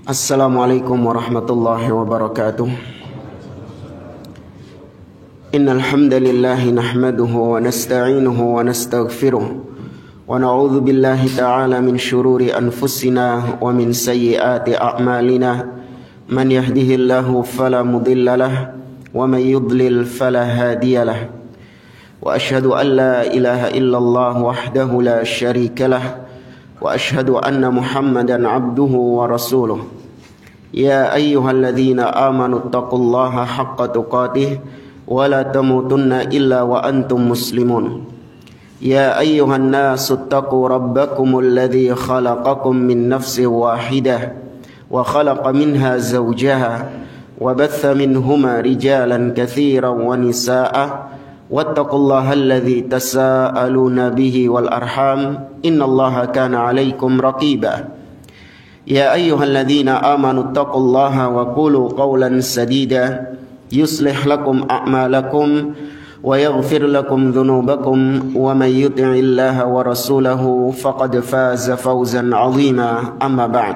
Assalamualaikum warahmatullahi wabarakatuh. Innal hamdalillah nahmaduhu wa nasta'inuhu wa nastaghfiruh wa na'udzu billahi ta'ala min shururi anfusina wa min sayyiati a'malina. Man yahdihillahu fala mudilla lahu wa man yudlil fala hadiya lahu. Wa asyhadu an la ilaha illallah wahdahu la syarika lahu wa asyhadu anna Muhammadan abduhu wa rasuluh. Ya ayyuhalladzina amanu taqullaha haqqa tuqatih wa la tamutunna illa wa antum muslimun. Ya ayyuhan nasu taqu rabbakumul ladzi khalaqakum min nafsin wahidah wa khalaqa minha zawjaha wa batha minhuma rijalan katsiran wa nisaa'a wattaqullaha alladzi tasaaluna bihi wal arham innallaha kana 'alaikum raqiba. Ya ayyuhalladzina amanu taqullaha wa qulu qawlan sadida yuslih lakum a'malakum wa yaghfir lakum dhunubakum wa may yuti'illaha wa rasulahu faqad faza fawzan 'azima. Amma ba'd,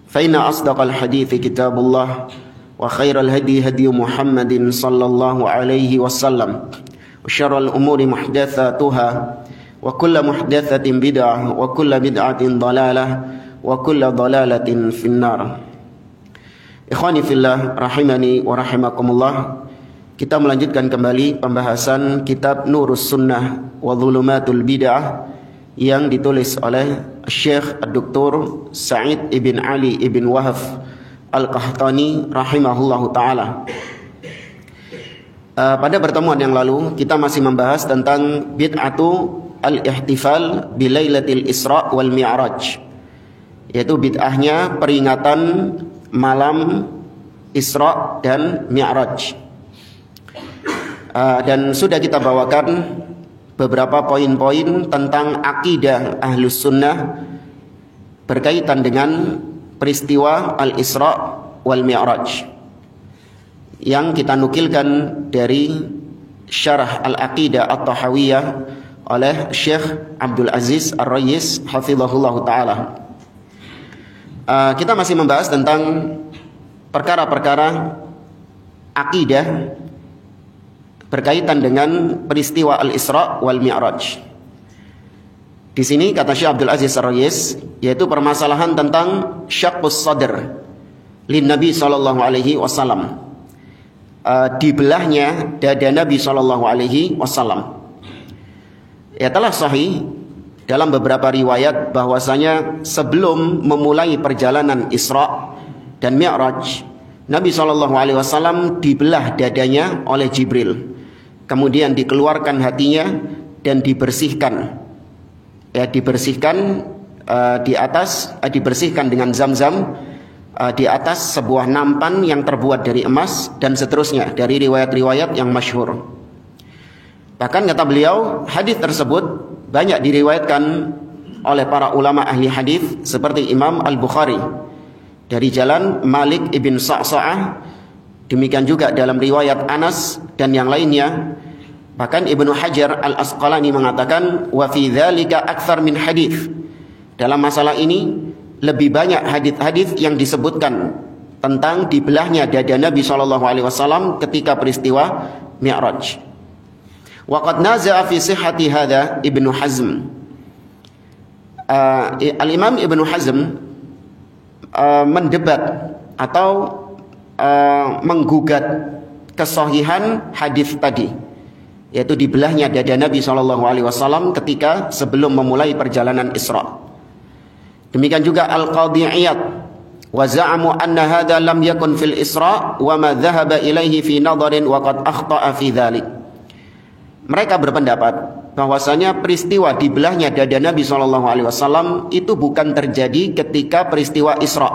fa inna asdaqal hadithi kitabullah wa khairal hadi hadi Muhammadin sallallahu alaihi wasallam wa syarrul umuri muhdatsatuha wa kullu muhdatsatin bid'ah wa kullu bid'atin dhalalah wa kullu dhalalatin finnar. Ikhwani fillah rahimani wa rahimakumullah. Kita melanjutkan kembali pembahasan kitab Nurus Sunnah wa Dhulumatul Bid'ah yang ditulis oleh Syekh Dr. Sa'id ibn Ali ibn Wahab Al-Qahtani rahimahullahu ta'ala. Pada pertemuan yang lalu kita masih membahas tentang bid'atu al-ihtifal bilailatil Isra wal Mi'raj, yaitu bid'ahnya peringatan malam Isra dan Mi'raj. Dan sudah kita bawakan beberapa poin-poin tentang akidah Ahlus Sunnah berkaitan dengan peristiwa Al-Isra wal Mi'raj yang kita nukilkan dari Syarah Al-Aqidah At-Tahawiyah oleh Syekh Abdul Aziz Ar-Rayis hafizahullah ta'ala. Kita masih membahas tentang perkara-perkara akidah berkaitan dengan peristiwa Al-Isra wal Mi'raj. Di sini kata Syekh Abdul Aziz Ar-Rayis, yaitu permasalahan tentang syaqqus sadr lin Nabi sallallahu alaihi wasallam. Dibelahnya dada Nabi sallallahu alaihi wasallam. Ya, telah sahih dalam beberapa riwayat bahwasanya sebelum memulai perjalanan Isra dan Mi'raj, Nabi sallallahu alaihi wasallam dibelah dadanya oleh Jibril. Kemudian dikeluarkan hatinya dan dibersihkan. Ya, dibersihkan di atas, dibersihkan dengan Zam-Zam di atas sebuah nampan yang terbuat dari emas, dan seterusnya dari riwayat-riwayat yang masyhur. Bahkan kata beliau, hadis tersebut banyak diriwayatkan oleh para ulama ahli hadis seperti Imam Al-Bukhari dari jalan Malik ibn Sa'sa'ah, demikian juga dalam riwayat Anas dan yang lainnya. Bahkan Ibnu Hajar Al-Asqalani mengatakan wa fi dzalika aktsar min hadis. Dalam masalah ini lebih banyak hadis-hadis yang disebutkan tentang dibelahnya dada Nabi sallallahu alaihi wasallam ketika peristiwa Mi'raj. Wa qad naza'a fi sihhati hadza Ibnu Hazm. Al-Imam Ibnu Hazm mendebat atau menggugat kesahihan hadis tadi, yaitu dibelahnya dada Nabi sallallahu alaihi wasallam ketika sebelum memulai perjalanan Isra. Demikian juga Al-Qadhi Iyad, wa za'amu anna hadza lam yakun fil Isra wa ma dhahaba ilaihi fi nadharin wa qad akhta'a fi dzalik. Mereka berpendapat bahwasanya peristiwa dibelahnya dada Nabi sallallahu alaihi wasallam itu bukan terjadi ketika peristiwa Isra.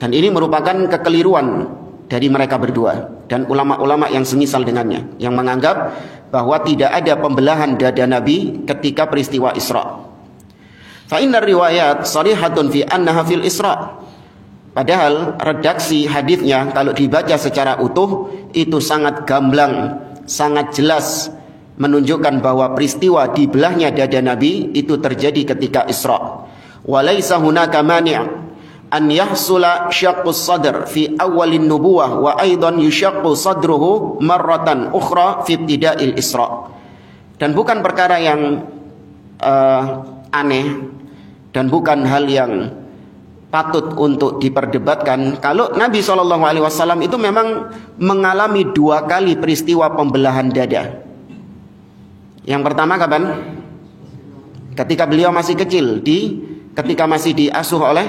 Dan ini merupakan kekeliruan dari mereka berdua dan ulama-ulama yang semisal dengannya, yang menganggap bahwa tidak ada pembelahan dada Nabi ketika peristiwa Isra. Fa innar riwayat sharihatun fi annaha fil Isra. Padahal redaksi hadisnya kalau dibaca secara utuh itu sangat gamblang, sangat jelas menunjukkan bahwa peristiwa dibelahnya dada Nabi itu terjadi ketika Isra. Wa laisa hunaka mani' an yahsula syaqqus sadr fi awalin nubuwah wa aidan yushaqqu sadruhu marratan ukhra fi ibtida'il Isra. Dan bukan perkara yang aneh dan bukan hal yang patut untuk diperdebatkan kalau Nabi SAW itu memang mengalami 2 kali peristiwa pembelahan dada. Yang pertama kapan? Ketika beliau masih kecil, ketika masih diasuh oleh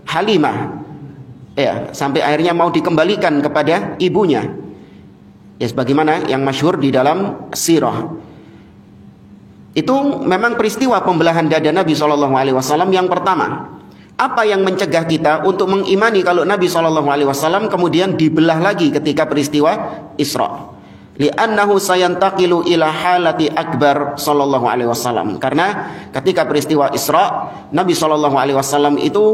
Halimah, ya, sampai akhirnya mau dikembalikan kepada ibunya. Ya, sebagaimana yang masyhur di dalam sirah. Itu memang peristiwa pembelahan dada Nabi SAW yang pertama. Apa yang mencegah kita untuk mengimani kalau Nabi SAW kemudian dibelah lagi ketika peristiwa Isra? Li'annahu sayantaqilu ila halati akbar sallallahu alaihi wasallam. Karena ketika peristiwa Isra, Nabi SAW itu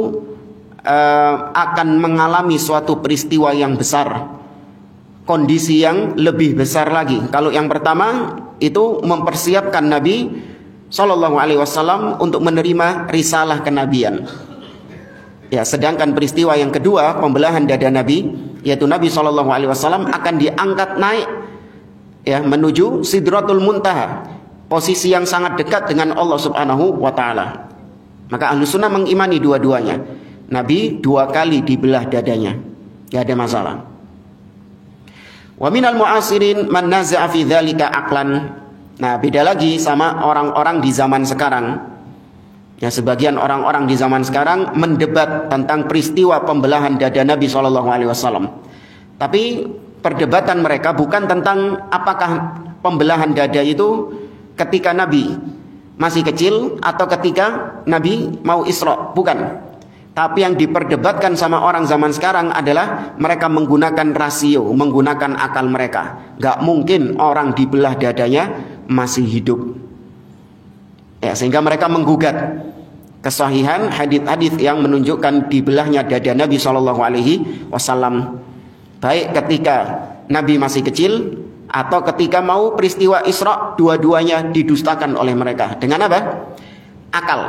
akan mengalami suatu peristiwa yang besar, kondisi yang lebih besar lagi. Kalau yang pertama itu mempersiapkan Nabi SAW untuk menerima risalah kenabian. Ya, sedangkan peristiwa yang kedua, pembelahan dada Nabi, yaitu Nabi SAW akan diangkat naik, ya, menuju Sidratul Muntaha, posisi yang sangat dekat dengan Allah Subhanahu wa taala. Maka Ahlus Sunnah mengimani dua-duanya. Nabi 2 kali dibelah dadanya, enggak ada masalah. Wa minal mu'asirin man naza'a fi dzalika aqlan. Nah, beda lagi sama orang-orang di zaman sekarang. Ya, sebagian orang-orang di zaman sekarang mendebat tentang peristiwa pembelahan dada Nabi SAW. Tapi perdebatan mereka bukan tentang apakah pembelahan dada itu ketika Nabi masih kecil atau ketika Nabi mau Isra, bukan. Tapi yang diperdebatkan sama orang zaman sekarang adalah mereka menggunakan rasio, menggunakan akal mereka. Gak mungkin orang dibelah dadanya masih hidup. Ya, sehingga mereka menggugat kesahihan hadis-hadis yang menunjukkan dibelahnya dada Nabi SAW, baik ketika Nabi masih kecil atau ketika mau peristiwa Isra, dua-duanya didustakan oleh mereka. Dengan apa? Akal.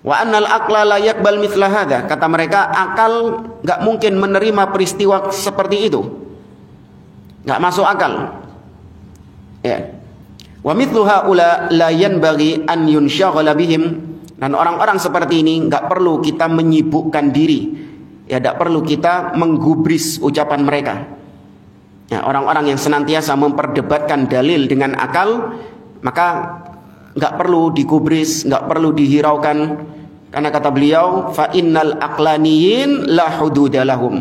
Wa annal aqla la yaqbal mithla hadza. Kata mereka, akal enggak mungkin menerima peristiwa seperti itu. Enggak masuk akal. Ya. Wa mithlu haula la yanbaghi an yunshaghala bihim. Dan orang-orang seperti ini enggak perlu kita menyibukkan diri. Ya, enggak perlu kita menggubris ucapan mereka. Ya, orang-orang yang senantiasa memperdebatkan dalil dengan akal, maka enggak perlu digubris, enggak perlu dihiraukan. Karena kata beliau, fa innal aqlaniyin la hududa lahum.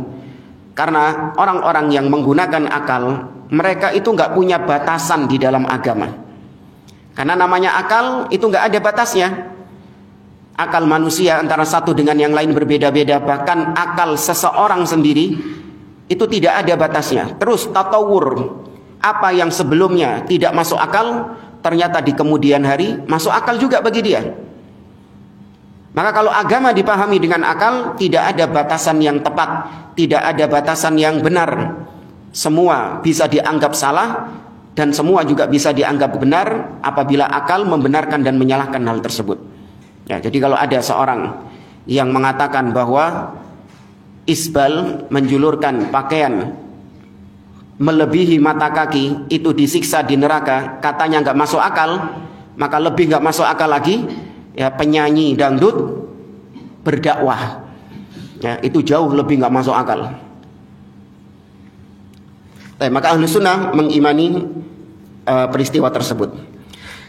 Karena orang-orang yang menggunakan akal, mereka itu enggak punya batasan di dalam agama. Karena namanya akal itu enggak ada batasnya. Akal manusia antara satu dengan yang lain berbeda-beda. Bahkan akal seseorang sendiri itu tidak ada batasnya. Terus tatawur, apa yang sebelumnya tidak masuk akal, ternyata di kemudian hari masuk akal juga bagi dia. Maka kalau agama dipahami dengan akal, tidak ada batasan yang tepat, tidak ada batasan yang benar. Semua bisa dianggap salah dan semua juga bisa dianggap benar apabila akal membenarkan dan menyalahkan hal tersebut. Ya, jadi kalau ada seorang yang mengatakan bahwa isbal, menjulurkan pakaian melebihi mata kaki itu disiksa di neraka, katanya nggak masuk akal, maka lebih nggak masuk akal lagi ya penyanyi dangdut berdakwah. Ya, itu jauh lebih nggak masuk akal. Maka Ahlus Sunnah mengimani peristiwa tersebut.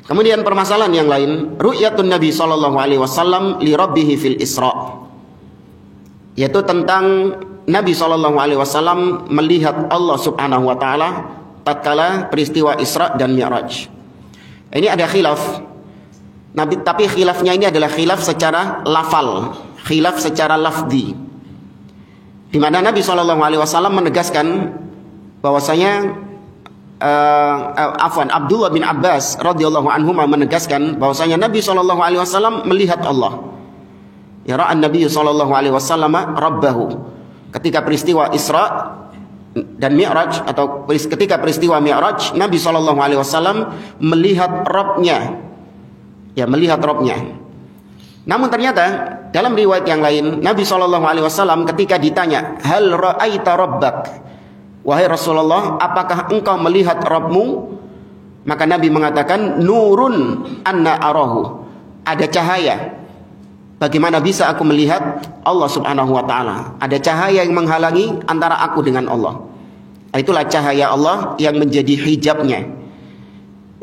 Kemudian permasalahan yang lain, ru'yatun Nabi SAW li Rabbih fil Isra, yaitu tentang Nabi SAW melihat Allah Subhanahu wa taala tatkala peristiwa Isra dan Mi'raj. Ini ada khilaf. Tapi khilafnya ini adalah khilaf secara lafal, khilaf secara lafzi. Di mana Nabi SAW menegaskan bahwasanya Abdullah bin Abbas radhiyallahu anhu menegaskan bahwasanya Nabi SAW melihat Allah. Ya, ra'an Nabi SAW rabbahu. Ketika peristiwa Isra dan Mi'raj atau ketika peristiwa Mi'raj, Nabi SAW melihat Rabbnya. Ya, melihat Rabbnya. Namun ternyata dalam riwayat yang lain Nabi SAW ketika ditanya, hal ra'aita rabbak, wahai Rasulullah, apakah engkau melihat Rabbmu? Maka Nabi mengatakan, nurun anna arahu, ada cahaya. Bagaimana bisa aku melihat Allah Subhanahu wa taala? Ada cahaya yang menghalangi antara aku dengan Allah. Itulah cahaya Allah yang menjadi hijabnya.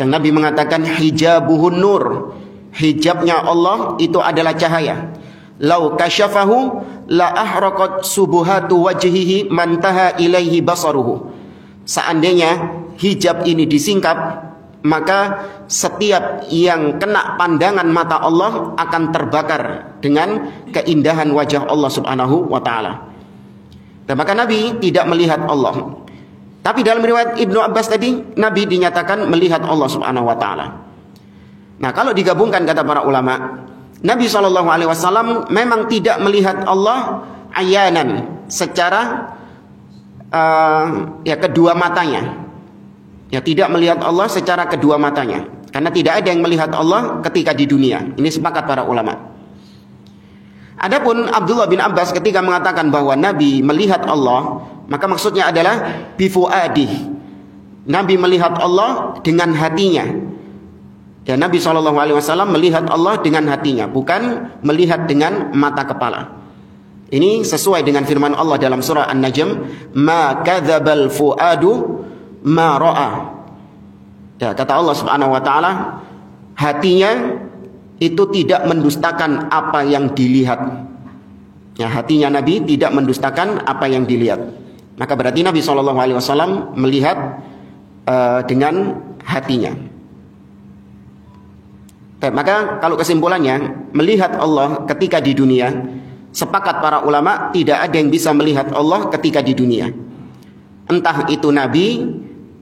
Yang Nabi mengatakan hijabuhun nur. Hijabnya Allah itu adalah cahaya. Lau kasyafahu la ahraqat subuhatu wajhihi mantaha ilaihi basaruhu. Seandainya hijab ini disingkap, maka setiap yang kena pandangan mata Allah akan terbakar dengan keindahan wajah Allah Subhanahu wa taala. Dan maka Nabi tidak melihat Allah. Tapi dalam riwayat Ibnu Abbas tadi, Nabi dinyatakan melihat Allah Subhanahu wa taala. Nah, kalau digabungkan kata para ulama, Nabi SAW memang tidak melihat Allah ayanan secara kedua matanya. Ya, tidak melihat Allah secara kedua matanya, karena tidak ada yang melihat Allah ketika di dunia. Ini sepakat para ulama. Adapun Abdullah bin Abbas ketika mengatakan bahwa Nabi melihat Allah, maka maksudnya adalah bifuadih. Nabi melihat Allah dengan hatinya. Dan Nabi SAW melihat Allah dengan hatinya, bukan melihat dengan mata kepala. Ini sesuai dengan firman Allah dalam surah An-Najm, ma kadzabal fuadu ma ra'a. Ya, kata Allah Subhanahu wa taala, hatinya itu tidak mendustakan apa yang dilihat. Ya, hatinya Nabi tidak mendustakan apa yang dilihat. Maka berarti Nabi SAW melihat dengan hatinya. Maka kalau kesimpulannya, melihat Allah ketika di dunia, sepakat para ulama tidak ada yang bisa melihat Allah ketika di dunia. Entah itu Nabi,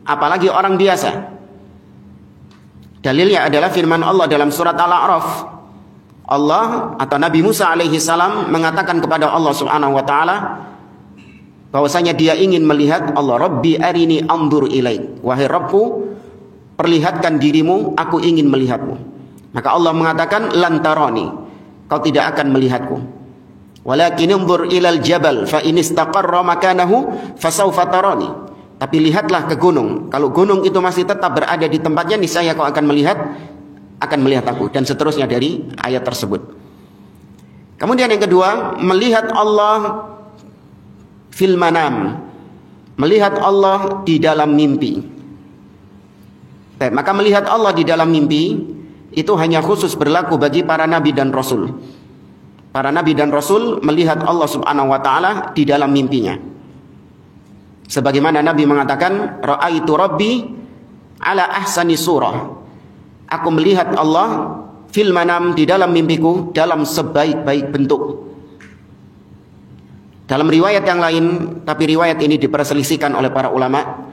apalagi orang biasa. Dalilnya adalah firman Allah dalam surat Al-A'raf. Allah atau Nabi Musa alaihi salam mengatakan kepada Allah Subhanahu wa taala bahwasanya dia ingin melihat Allah. Rabbi arini anzur ilaik. Wahai Rabbku, perlihatkan dirimu, aku ingin melihatmu. Maka Allah mengatakan lan tarani, kau tidak akan melihatku. Walakin unzur ilal jabal fa in istaqarra makanahu fasawfa tarani. Tapi lihatlah ke gunung. Kalau gunung itu masih tetap berada di tempatnya, niscaya kau akan melihat aku, dan seterusnya dari ayat tersebut. Kemudian yang kedua, melihat Allah fil manam. Melihat Allah di dalam mimpi. Maka melihat Allah di dalam mimpi itu hanya khusus berlaku bagi para nabi dan rasul. Para nabi dan rasul melihat Allah Subhanahu wa taala di dalam mimpinya. Sebagaimana Nabi mengatakan, ra'aitu rabbi ala ahsani surah. Aku melihat Allah fil manam, di dalam mimpiku, dalam sebaik-baik bentuk. Dalam riwayat yang lain, tapi riwayat ini diperselisihkan oleh para ulama,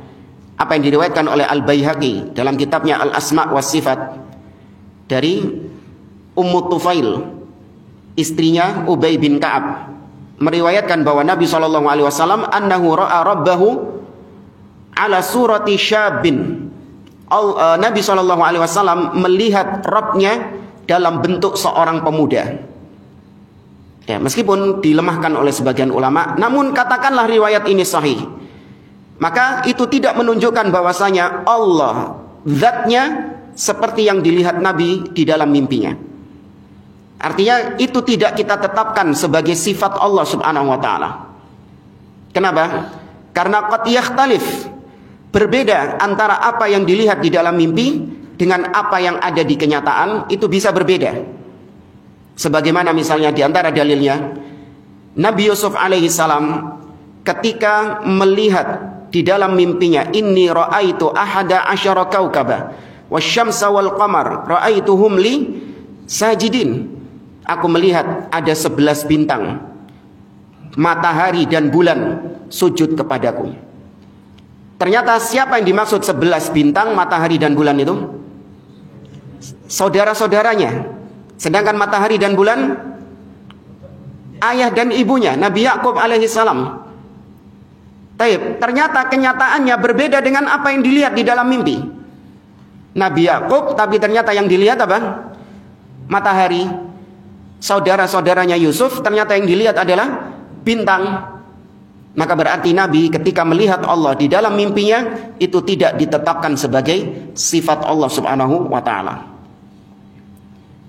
apa yang diriwayatkan oleh Al-Baihaqi dalam kitabnya Al-Asma' was Sifat dari Ummu Tufail, istrinya Ubay bin Ka'ab, meriwayatkan bahwa Nabi SAW annahu ra'a rabbahu ala surati syabin. Nabi SAW melihat Rabbnya dalam bentuk seorang pemuda. Ya, meskipun dilemahkan oleh sebagian ulama, namun katakanlah riwayat ini sahih, maka itu tidak menunjukkan bahwasanya Allah zatnya seperti yang dilihat Nabi di dalam mimpinya. Artinya itu tidak kita tetapkan sebagai sifat Allah Subhanahu wa taala. Kenapa? Karena qad yakhtalif, berbeda antara apa yang dilihat di dalam mimpi dengan apa yang ada di kenyataan, itu bisa berbeda. Sebagaimana misalnya di antara dalilnya, Nabi Yusuf alaihi salam ketika melihat di dalam mimpinya, inni ra'aitu ahada asyara kaukaba wasyamsa wal qamar ra'aituhum li sajidin. Aku melihat ada 11 bintang, matahari dan bulan sujud kepadaku. Ternyata siapa yang dimaksud 11 bintang, matahari dan bulan itu? Saudara-saudaranya. Sedangkan matahari dan bulan ayah dan ibunya, Nabi Yakub alaihi salam. Ternyata kenyataannya berbeda dengan apa yang dilihat di dalam mimpi. Nabi Yakub, tapi ternyata yang dilihat apa? Matahari. saudara-saudaranya Yusuf, ternyata yang dilihat adalah bintang. Maka berarti Nabi ketika melihat Allah di dalam mimpinya itu tidak ditetapkan sebagai sifat Allah Subhanahu wa taala.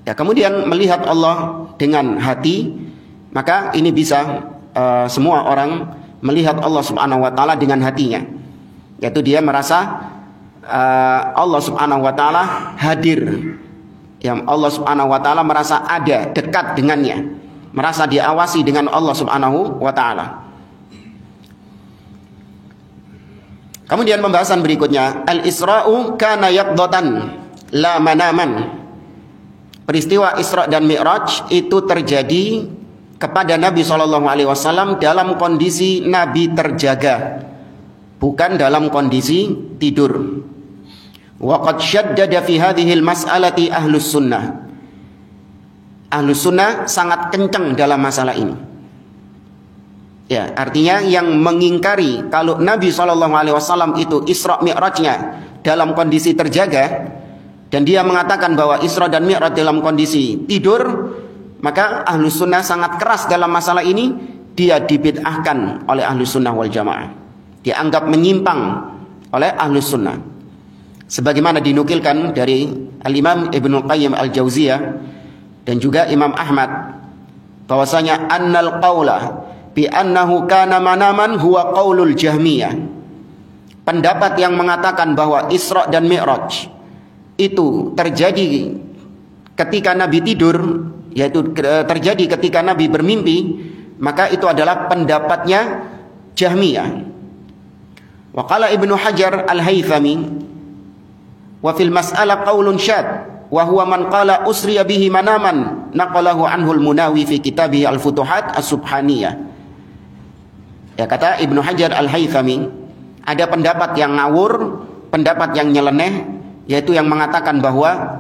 Ya, kemudian melihat Allah dengan hati, maka ini bisa semua orang melihat Allah Subhanahu wa taala dengan hatinya. Yaitu dia merasa Allah Subhanahu wa taala hadir. Yang Allah Subhanahu wa taala merasa ada, dekat dengannya, merasa diawasi dengan Allah Subhanahu wa taala. Kemudian pembahasan berikutnya, al-Isra'u kana yaqdatan la manaman. Peristiwa Isra dan Mi'raj itu terjadi kepada Nabi SAW dalam kondisi Nabi terjaga, bukan dalam kondisi tidur. Wa qad syaddada fi hadhihi al-mas'alati ahlus sunnah. Ahlus sunnah sangat kencang dalam masalah ini. Ya, artinya yang mengingkari kalau Nabi SAW itu Isra Mi'rajnya dalam kondisi terjaga, dan dia mengatakan bahwa Isra dan Mi'raj dalam kondisi tidur, maka Ahlus Sunnah sangat keras dalam masalah ini. Dia dibid'ahkan oleh Ahlus Sunnah wal Jamaah, dianggap menyimpang oleh Ahlus Sunnah, sebagaimana dinukilkan dari Al-Imam Ibnu Qayyim Al-Jauziyah dan juga Imam Ahmad, bahwasanya annal qaula bi annahu kana manaman huwa qaulul Jahmiyah. Pendapat yang mengatakan bahwa Isra dan Mi'raj itu terjadi ketika Nabi tidur, yaitu terjadi ketika Nabi bermimpi, maka itu adalah pendapatnya Jahmiyah. Wa qala Ibnu Hajar Al-Haythami wa fil mas'alah qaulun syad wa huwa man qala usriya bihi manaman naqalahu anhu al-Munawi fi kitabih Al-Futuhat As-Subhaniyah. Ya, kata Ibnu Hajar Al-Haythami, ada pendapat yang ngawur, pendapat yang nyeleneh, yaitu yang mengatakan bahwa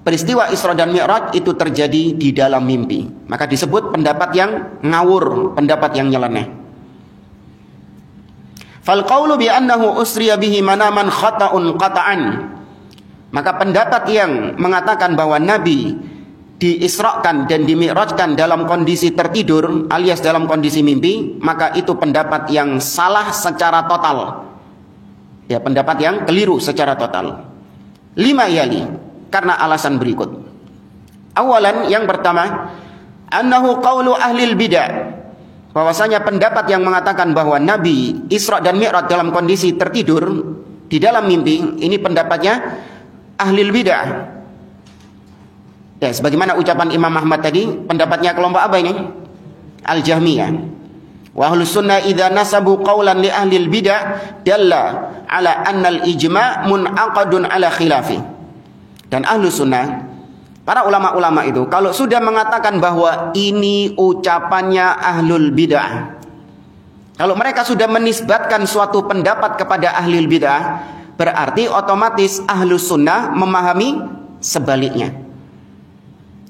peristiwa Isra dan Mi'raj itu terjadi di dalam mimpi. Maka disebut pendapat yang ngawur, pendapat yang nyeleneh. Fal qaulu bi annahu usriya bihi manaman khata'un qata'an. Maka pendapat yang mengatakan bahwa Nabi diisrakan dan dimi'rajkan dalam kondisi tertidur alias dalam kondisi mimpi, maka itu pendapat yang salah secara total. Ya, pendapat yang keliru secara total. Lima yali, karena alasan berikut. Awalan, yang pertama, annahu qaulu ahlil bid'ah, bahwasanya pendapat yang mengatakan bahwa Nabi Isra dan Mi'raj dalam kondisi tertidur di dalam mimpi, ini pendapatnya ahlil bid'ah. Ya, sebagaimana ucapan Imam Ahmad tadi, pendapatnya kelompok apa ini? Al-Jahmiyah. Wa ahlus sunnah idza nasabu qawlan li ahlil bid'ah dalla ala anna al-ijma' munaqadun ala khilafi. Dan ahlus sunnah, para ulama-ulama itu kalau sudah mengatakan bahwa ini ucapannya ahlul bid'ah, kalau mereka sudah menisbatkan suatu pendapat kepada ahlul bid'ah, berarti otomatis ahlus sunnah memahami sebaliknya.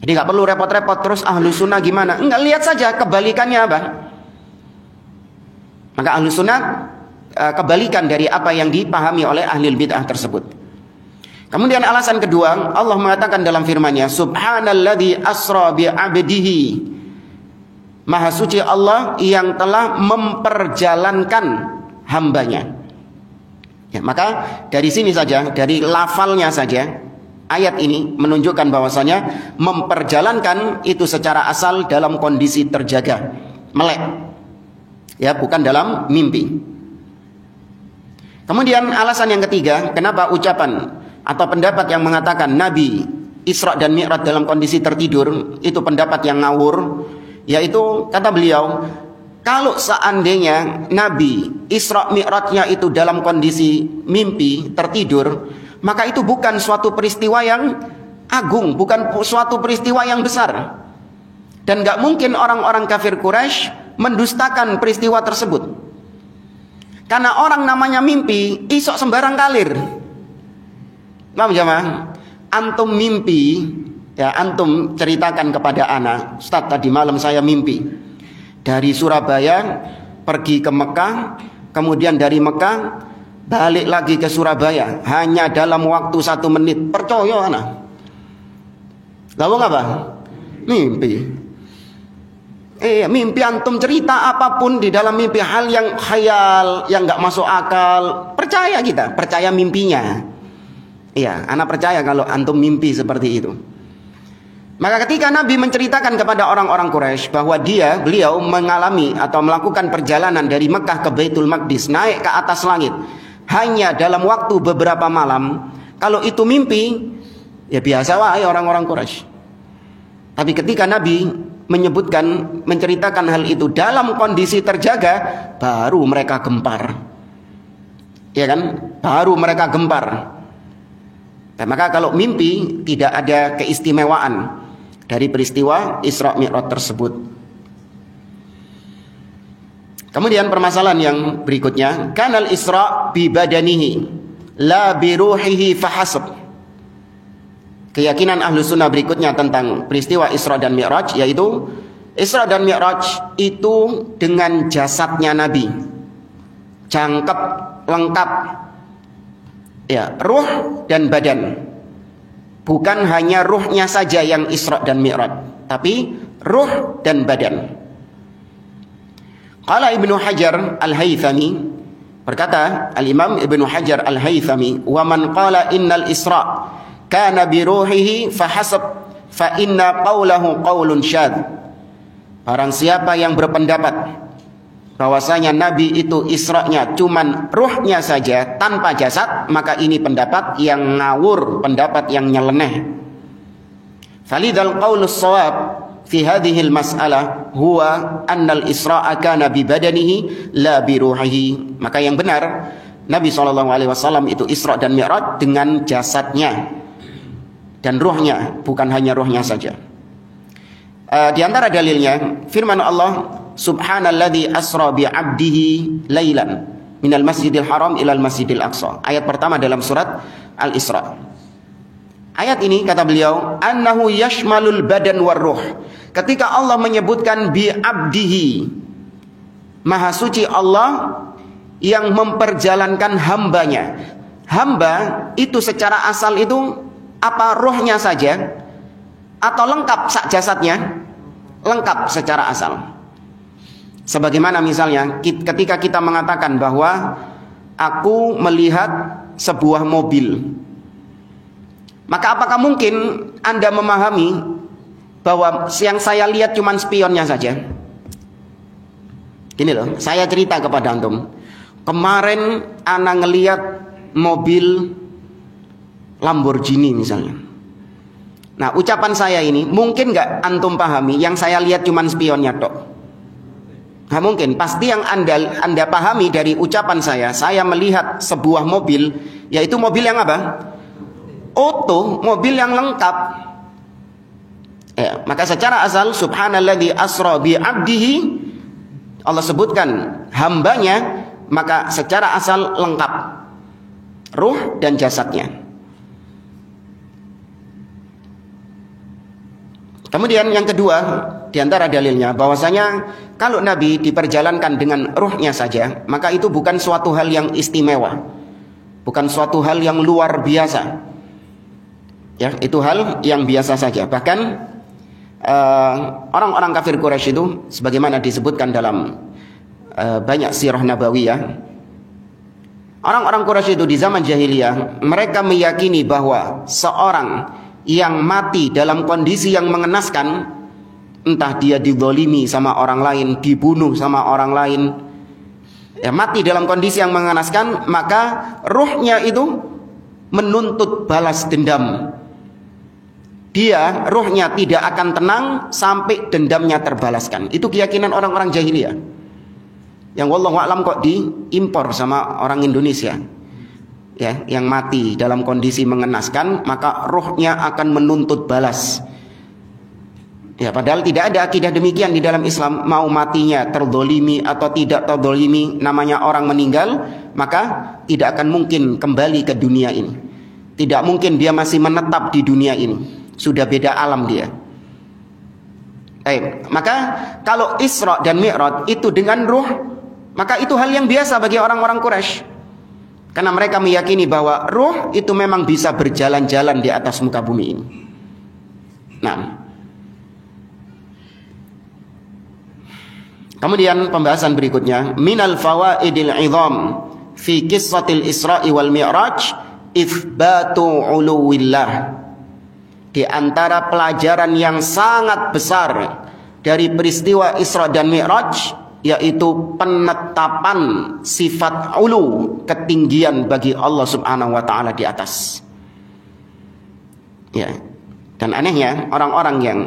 Jadi nggak perlu repot-repot terus Ahlus Sunnah gimana? Enggak, lihat saja kebalikannya apa. Maka Ahlus Sunnah kebalikan dari apa yang dipahami oleh ahlul bid'ah tersebut. Kemudian alasan kedua, Allah mengatakan dalam firman-Nya, Subhanalladzi asra bi 'abdihi. Maha suci Allah yang telah memperjalankan hambanya. Ya, maka dari sini saja, dari lafalnya saja, ayat ini menunjukkan bahwasanya memperjalankan itu secara asal dalam kondisi terjaga, melek, ya, bukan dalam mimpi. Kemudian alasan yang ketiga, kenapa ucapan atau pendapat yang mengatakan Nabi Isra dan Mi'raj dalam kondisi tertidur itu pendapat yang ngawur, yaitu kata beliau, kalau seandainya Nabi Isra Mi'rajnya itu dalam kondisi mimpi tertidur, maka itu bukan suatu peristiwa yang agung, bukan suatu peristiwa yang besar. Dan gak mungkin orang-orang kafir Quraisy mendustakan peristiwa tersebut. Karena orang namanya mimpi, isok sembarang kalir. Paham jamaah? Antum mimpi, ya antum ceritakan kepada anak, Ustaz tadi malam saya mimpi. Dari Surabaya pergi ke Mekah, kemudian dari Mekah balik lagi ke Surabaya hanya dalam waktu 1 menit. Percaya anak? Lalu apa? Mimpi. Mimpi antum cerita apapun di dalam mimpi, hal yang khayal, yang nggak masuk akal, percaya kita, percaya mimpinya. Iya, anak percaya kalau antum mimpi seperti itu. Maka ketika Nabi menceritakan kepada orang-orang Quraisy bahwa beliau mengalami atau melakukan perjalanan dari Mekah ke Baitul Maqdis, naik ke atas langit hanya dalam waktu beberapa malam, kalau itu mimpi, ya biasa wahai orang-orang Quraisy. Tapi ketika Nabi menceritakan hal itu dalam kondisi terjaga, baru mereka gempar. Ya kan? Baru mereka gempar. Dan maka kalau mimpi tidak ada keistimewaan dari peristiwa Isra Mi'raj tersebut. Kemudian permasalahan yang berikutnya, kanal Isra bi badanihi la bi ruhihi fahasab. Keyakinan ahlu sunnah berikutnya tentang peristiwa Isra dan Mi'raj, yaitu Isra dan Mi'raj itu dengan jasadnya Nabi, jangkep, lengkap, ya, ruh dan badan. Bukan hanya ruhnya saja yang Isra dan Mi'raj, tapi ruh dan badan. Qala Ibnu Hajar Al-Haythami, berkata Al-Imam Ibnu Hajar Al-Haythami, wa man qala innal Isra kana bi ruhihi fahasab fa inna qawlahu qawlun syadz. Barang siapa yang berpendapat bahwasanya Nabi itu Isra-nya cuman ruhnya saja tanpa jasad, maka ini pendapat yang ngawur, pendapat yang nyeleneh. Falidal qaulus shawab fi hadhihi al-mas'alah huwa annal Isra'a kana bi badanihi la bi ruhihi. Maka yang benar, Nabi SAW itu Isra dan Mi'raj dengan jasadnya dan ruhnya, bukan hanya ruhnya saja. Di antara dalilnya firman Allah, subhanalladzi asra bi 'abdihi lailan minal masjidil haram ilal masjidil aqsa. Ayat pertama dalam surat Al-Isra. Ayat ini kata beliau, annahu yashmalul badan war ruh. Ketika Allah menyebutkan bi 'abdihi, maha suci Allah yang memperjalankan hambanya. Hamba itu secara asal itu apa, ruhnya saja atau lengkap sak jasadnya? Lengkap secara asal. Sebagaimana misalnya ketika kita mengatakan bahwa aku melihat sebuah mobil, maka apakah mungkin Anda memahami bahwa yang saya lihat cuma spionnya saja? Gini loh, saya cerita kepada antum, kemarin Ana ngelihat mobil Lamborghini misalnya. Nah, ucapan saya ini mungkin nggak antum pahami yang saya lihat cuman spionnya tok? Nggak mungkin. Pasti yang anda pahami dari ucapan saya melihat sebuah mobil, yaitu mobil yang apa? Oto, mobil yang lengkap. Ya, maka secara asal subhanalladzi asra bi 'abdihi, Allah sebutkan hambanya, maka secara asal lengkap ruh dan jasadnya. Kemudian yang kedua, diantara dalilnya bahwasanya kalau Nabi diperjalankan dengan ruhnya saja, maka itu bukan suatu hal yang istimewa, bukan suatu hal yang luar biasa. Ya, itu hal yang biasa saja. Bahkan orang-orang kafir Quraisy itu, sebagaimana disebutkan dalam banyak sirah nabawiyah, orang-orang Quraisy itu di zaman jahiliyah, mereka meyakini bahwa seorang yang mati dalam kondisi yang mengenaskan, entah dia dizalimi sama orang lain, dibunuh sama orang lain, ya, mati dalam kondisi yang mengenaskan, maka ruhnya itu menuntut balas dendam. Dia, ruhnya tidak akan tenang sampai dendamnya terbalaskan. Itu keyakinan orang-orang jahiliyah, yang wallahu a'lam kok diimpor sama orang Indonesia. Ya, yang mati dalam kondisi mengenaskan, maka ruhnya akan menuntut balas. Ya, padahal tidak ada akidah demikian di dalam Islam. Mau matinya terdolimi atau tidak terdolimi, namanya orang meninggal, maka tidak akan mungkin kembali ke dunia ini. Tidak mungkin dia masih menetap di dunia ini. Sudah beda alam dia. Maka kalau Isra dan Mi'raj itu dengan ruh, maka itu hal yang biasa bagi orang-orang Quraisy. Karena mereka meyakini bahwa ruh itu memang bisa berjalan-jalan di atas muka bumi ini. Nah, Kemudian pembahasan berikutnya, minal fawaidil izam fi qissatil Isra'i wal Mi'raj itsbatu uluwillah. Di antara pelajaran yang sangat besar dari peristiwa Isra dan Mi'raj yaitu penetapan sifat ulu, ketinggian bagi Allah Subhanahu wa taala di atas. Ya. Dan anehnya orang-orang yang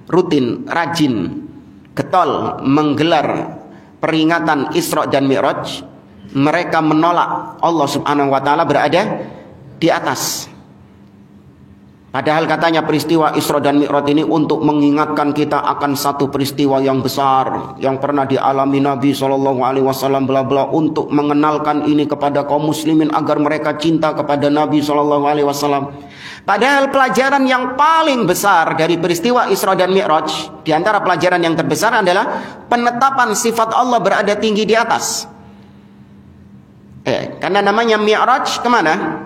rutin, rajin, getol menggelar peringatan Isra dan Mi'raj, mereka menolak Allah Subhanahu wa taala berada di atas. Padahal katanya peristiwa Isra dan Mi'raj ini untuk mengingatkan kita akan satu peristiwa yang besar yang pernah dialami Nabi SAW, bla bla, untuk mengenalkan ini kepada kaum muslimin agar mereka cinta kepada Nabi SAW. Padahal pelajaran yang paling besar dari peristiwa Isra dan Mi'raj, di antara pelajaran yang terbesar adalah penetapan sifat Allah berada tinggi di atas. Karena namanya Mi'raj kemana?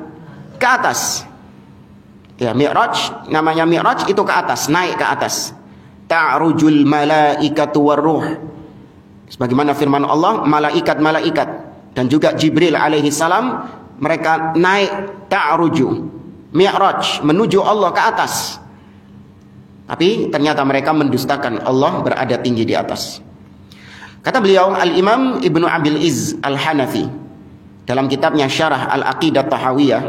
Ke atas. Ya, Mi'raj, namanya Mi'raj itu ke atas, naik ke atas. Ta'rujul malaikatu warruh. Sebagaimana firman Allah, malaikat-malaikat dan juga Jibril alaihi salam, mereka naik ta'ruju, Mi'raj, menuju Allah ke atas. Tapi ternyata mereka mendustakan Allah berada tinggi di atas. Kata beliau Al-Imam Ibnu Abil Izz Al-Hanafi dalam kitabnya Syarah Al-Aqidah Tahawiyah,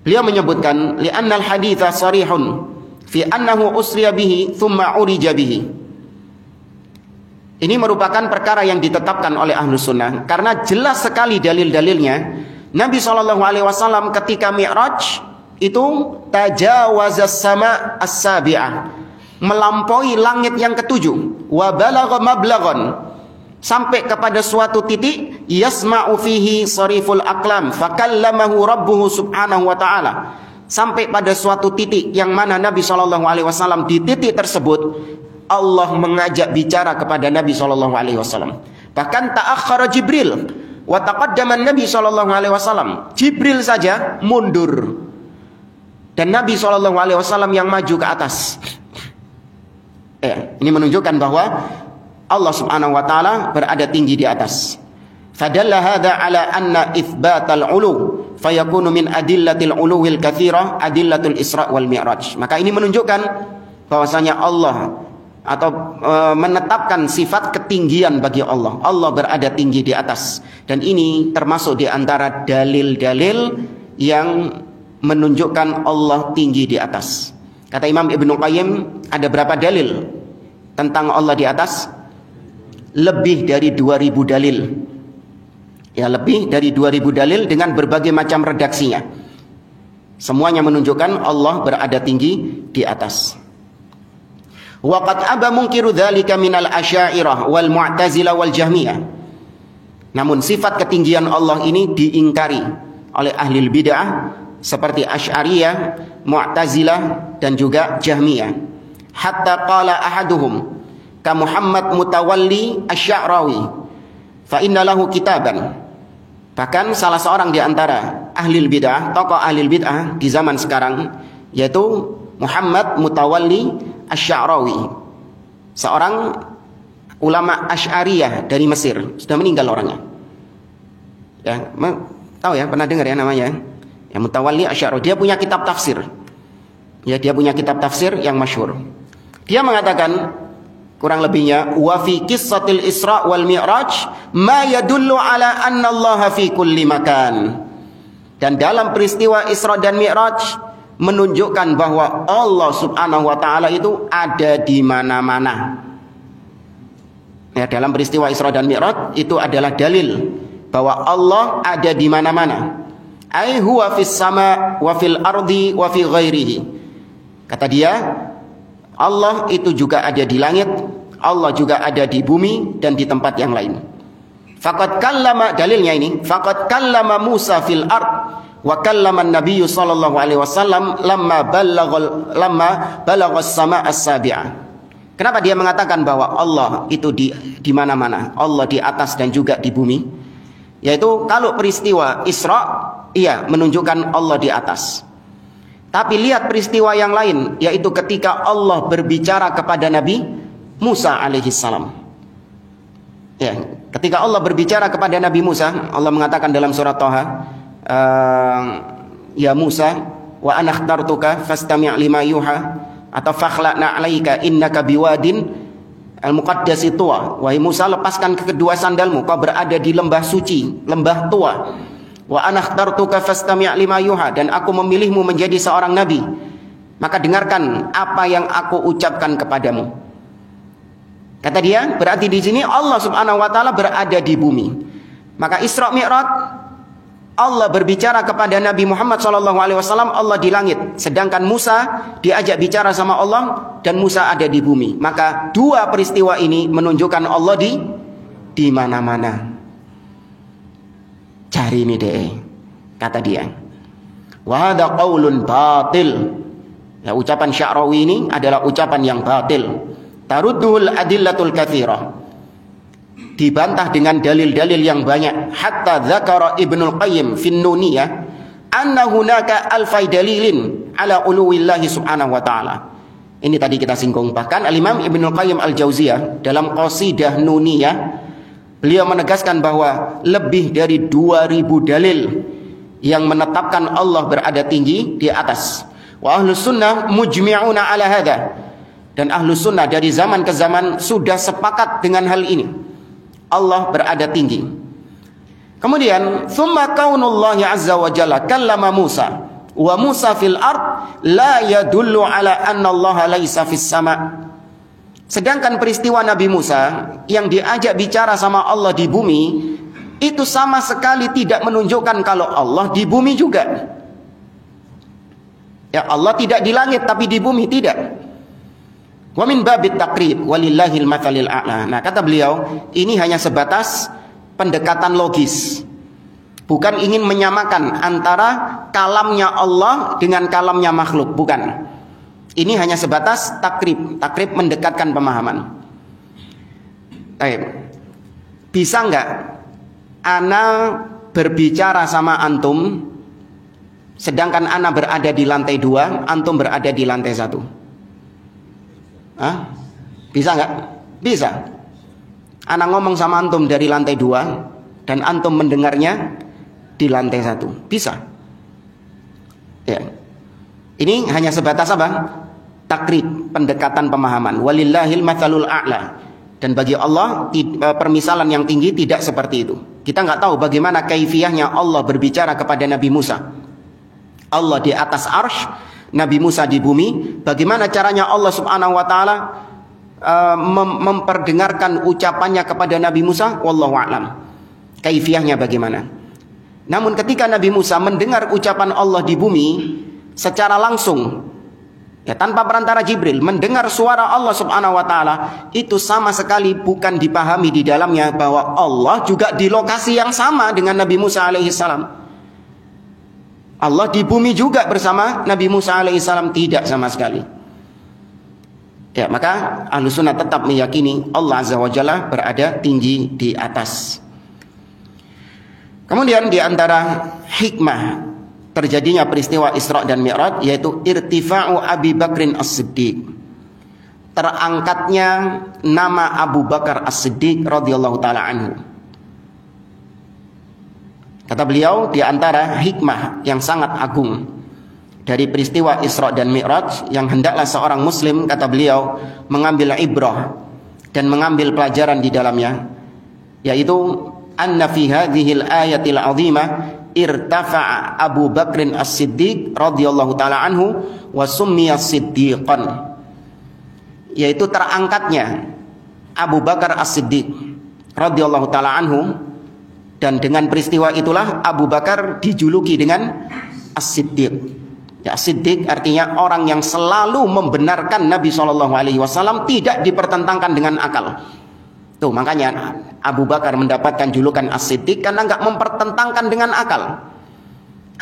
beliau menyebutkan li'annal haditha sarihun fi annahu usriya bihi thumma urija bihi. Ini merupakan perkara yang ditetapkan oleh Ahlus Sunnah karena jelas sekali dalil-dalilnya. Nabi SAW ketika Mi'raj itu tajawazas sama as-sabi'ah, melampaui langit yang ketujuh, wa balagha mablaghan, sampai kepada suatu titik yasma'u fihi sariful aqlam fakallamahu rabbuhu subhanahu wa ta'ala, sampai pada suatu titik yang mana Nabi SAW di titik tersebut Allah mengajak bicara kepada Nabi SAW. Bahkan ta'akhkhara Jibril wa taqaddama Nabi SAW. Jibril saja mundur dan Nabi SAW yang maju ke atas. Ini menunjukkan bahwa Allah Subhanahu wa taala berada tinggi di atas. Fadalla hadza ala anna itsbatal ulu fayakunu min adillatil uluwil katsirah adillatul Isra wal Mi'raj. Maka ini menunjukkan bahwasanya Allah atau menetapkan sifat ketinggian bagi Allah. Allah berada tinggi di atas, dan ini termasuk di antara dalil-dalil yang menunjukkan Allah tinggi di atas. Kata Imam Ibnu Qayyim, ada berapa dalil tentang Allah di atas? Lebih dari 2000 dalil. Ya, lebih dari 2000 dalil dengan berbagai macam redaksinya. Semuanya menunjukkan Allah berada tinggi di atas. Waqad aba munkiru dzalika minal asy'ariyah wal mu'tazilah wal jahmiyah. Namun sifat ketinggian Allah ini diingkari oleh ahli bid'ah seperti Asy'ariyah, Mu'tazilah dan juga Jahmiyah. Hatta qala ahaduhum ka Muhammad Mutawalli Asy-Sya'rawi fa inna lahu kitaban. Bahkan salah seorang di antara ahli bid'ah, tokoh ahli bid'ah di zaman sekarang, yaitu Muhammad Mutawalli Asy-Sya'rawi, seorang ulama Asy'ariyah dari Mesir, sudah meninggal orangnya. Ya, tahu ya, pernah dengar ya namanya? Ya, Mutawalli Asy-Sya'rawi. Dia punya kitab tafsir. Ya, dia punya kitab tafsir yang masyhur. Dia mengatakan kurang lebihnya, wa fi qissatil Isra wal Mi'raj ma yadullu ala anna Allah fi kulli makan. Dan dalam peristiwa Isra dan Mi'raj menunjukkan bahwa Allah Subhanahu wa taala itu ada di mana-mana. Ya, dalam peristiwa Isra dan Mi'raj itu adalah dalil bahwa Allah ada di mana-mana. Ai huwa fis sama wa fil ardi wa fi ghairihi. Kata dia, Allah itu juga ada di langit, Allah juga ada di bumi dan di tempat yang lain. Faqad kallama, dalilnya ini, faqad kallama Musa fil ard wa kallama an-nabiy sallallahu alaihi wasallam lamma balagha as-sama' as-sabi'ah. Kenapa dia mengatakan bahwa Allah itu di mana-mana? Allah di atas dan juga di bumi. Yaitu kalau peristiwa Isra, iya, menunjukkan Allah di atas. Tapi lihat peristiwa yang lain, yaitu ketika Allah berbicara kepada Nabi Musa alaihi salam. Ya, ketika Allah berbicara kepada Nabi Musa, Allah mengatakan dalam surat Thaha, ya Musa, wa ana ikhtartuka fastami' lima yuha, atau fakhla'na 'alaika innaka biwadin al-muqaddasi tuwa. Wahai Musa, lepaskan kedua sandalmu, kau berada di lembah suci, lembah tua. Wa ana ikhtartuka fastami' lima yuha, dan aku memilihmu menjadi seorang nabi, maka dengarkan apa yang aku ucapkan kepadamu. Kata dia, berarti di sini Allah Subhanahu wa taala berada di bumi. Maka Isra Mi'raj, Allah berbicara kepada Nabi Muhammad SAW, Allah di langit, sedangkan Musa diajak bicara sama Allah dan Musa ada di bumi. Maka dua peristiwa ini menunjukkan Allah di mana-mana. Cari ini deh, kata dia. Wa hadza qaulun batil. Ya, ucapan Sya'rawi ini adalah ucapan yang batil. Tarudduhul adillatul katsirah, dibantah dengan dalil-dalil yang banyak. Hatta dzakara Ibnul Qayyim fin Nuniyah anna hunaka alfai dalilin ala uluwillahi subhanahu wa ta'ala. Ini tadi kita singgung. Bahkan Al-Imam Ibnul Qayyim Al-Jauziyah dalam Qasidah Nuniyah, beliau menegaskan bahwa lebih dari 2000 dalil yang menetapkan Allah berada tinggi di atas. Wa ahlus sunnah mujmi'una ala hadha, dan ahlu sunnah dari zaman ke zaman sudah sepakat dengan hal ini. Allah berada tinggi. Kemudian, thumma kaunullahi azza wa jalla kallama Musa wa Musa fil ard la yadullu ala anna Allah laisa fis sama. Sedangkan peristiwa Nabi Musa yang diajak bicara sama Allah di bumi, itu sama sekali tidak menunjukkan kalau Allah di bumi juga. Ya, Allah tidak di langit tapi di bumi, tidak. Wa min babit taqrib walillahil matsalil a'la. Nah, kata beliau, ini hanya sebatas pendekatan logis. Bukan ingin menyamakan antara kalamnya Allah dengan kalamnya makhluk, bukan. Ini hanya sebatas takrib. Takrib mendekatkan pemahaman. Baik. Bisa enggak ana berbicara sama antum sedangkan ana berada di lantai 2, antum berada di lantai 1? Hah? Bisa nggak? Bisa. Ana ngomong sama antum dari lantai 2 dan antum mendengarnya di lantai 1. Bisa. Ya. Ini hanya sebatas apa? Takrib, pendekatan pemahaman. Walillahil matsalul a'la. Dan bagi Allah permisalan yang tinggi tidak seperti itu. Kita nggak tahu bagaimana kaifiyahnya Allah berbicara kepada Nabi Musa. Allah di atas arsy, Nabi Musa di bumi. Bagaimana caranya Allah Subhanahu wa taala memperdengarkan ucapannya kepada Nabi Musa? Wallahu a'lam. Kaifiyahnya bagaimana? Namun ketika Nabi Musa mendengar ucapan Allah di bumi secara langsung, ya, tanpa perantara Jibril, mendengar suara Allah Subhanahu wa taala, itu sama sekali bukan dipahami di dalamnya bahwa Allah juga di lokasi yang sama dengan Nabi Musa alaihi salam. Allah di bumi juga bersama Nabi Musa alaihissalam, tidak sama sekali. Ya, maka Ahlus Sunnah tetap meyakini Allah Azza wa Jalla berada tinggi di atas. Kemudian di antara hikmah terjadinya peristiwa Isra dan Mi'raj yaitu irtifa'u Abi Bakrin As-Siddiq. Terangkatnya nama Abu Bakar As-Siddiq radhiyallahu taala anhu. Kata beliau, di antara hikmah yang sangat agung dari peristiwa Isra dan Mi'raj yang hendaklah seorang muslim, kata beliau, mengambil ibrah dan mengambil pelajaran di dalamnya, yaitu anna fi hadhil ayatil azimah irtafa'a Abu Bakrin As-Siddiq radhiyallahu taala anhu wa summiya siddiqan, yaitu terangkatnya Abu Bakar As-Siddiq radhiyallahu taala anhu, dan dengan peristiwa itulah Abu Bakar dijuluki dengan As-Siddiq. Ya, Siddiq artinya orang yang selalu membenarkan Nabi SAW, tidak dipertentangkan dengan akal. Tuh, makanya Abu Bakar mendapatkan julukan As-Siddiq karena nggak mempertentangkan dengan akal.